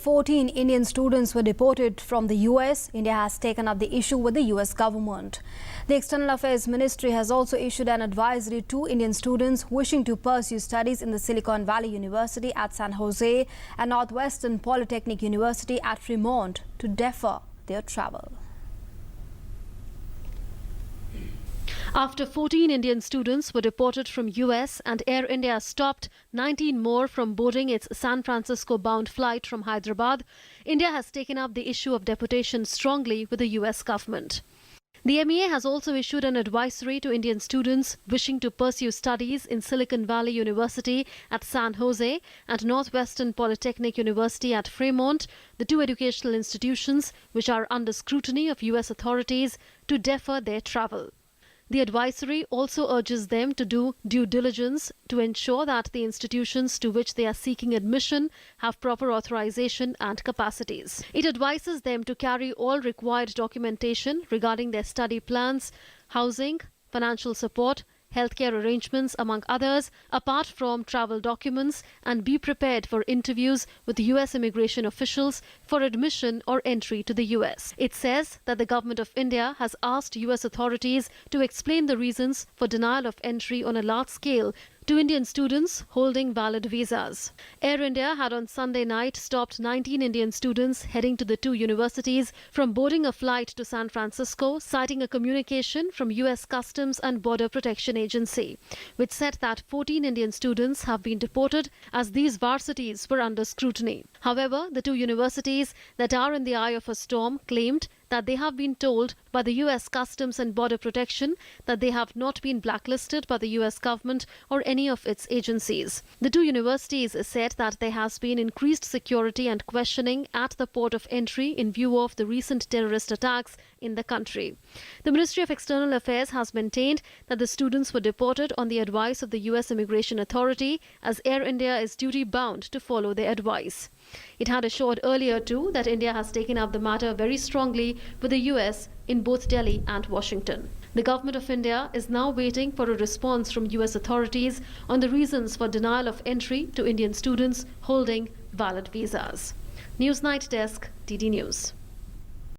14 Indian students were deported from the US, India has taken up the issue with the US government. The External Affairs Ministry has also issued an advisory to Indian students wishing to pursue studies in the Silicon Valley University at San Jose and Northwestern Polytechnic University at Fremont to defer their travel. After 14 Indian students were deported from US and Air India stopped 19 more from boarding its San Francisco-bound flight from Hyderabad, India has taken up the issue of deportation strongly with the US government. The MEA has also issued an advisory to Indian students wishing to pursue studies in Silicon Valley University at San Jose and Northwestern Polytechnic University at Fremont, the two educational institutions which are under scrutiny of US authorities, to defer their travel. The advisory also urges them to do due diligence to ensure that the institutions to which they are seeking admission have proper authorization and capacities. It advises them to carry all required documentation regarding their study plans, housing, financial support, healthcare arrangements, among others, apart from travel documents, and be prepared for interviews with US immigration officials for admission or entry to the US. It says that the government of India has asked US authorities to explain the reasons for denial of entry on a large scale to Indian students holding valid visas. Air India had on Sunday night stopped 19 Indian students heading to the two universities from boarding a flight to San Francisco, citing a communication from US Customs and Border Protection Agency, which said that 14 Indian students have been deported as these varsities were under scrutiny. However, the two universities that are in the eye of a storm claimed that they have been told by the US Customs and Border Protection that they have not been blacklisted by the US government or any of its agencies. The two universities said that there has been increased security and questioning at the port of entry in view of the recent terrorist attacks in the country. The Ministry of External Affairs has maintained that the students were deported on the advice of the US Immigration Authority, as Air India is duty-bound to follow their advice. It had assured earlier too that India has taken up the matter very strongly with the US in both Delhi and Washington. The government of India is now waiting for a response from US authorities on the reasons for denial of entry to Indian students holding valid visas. News Night Desk, DD News.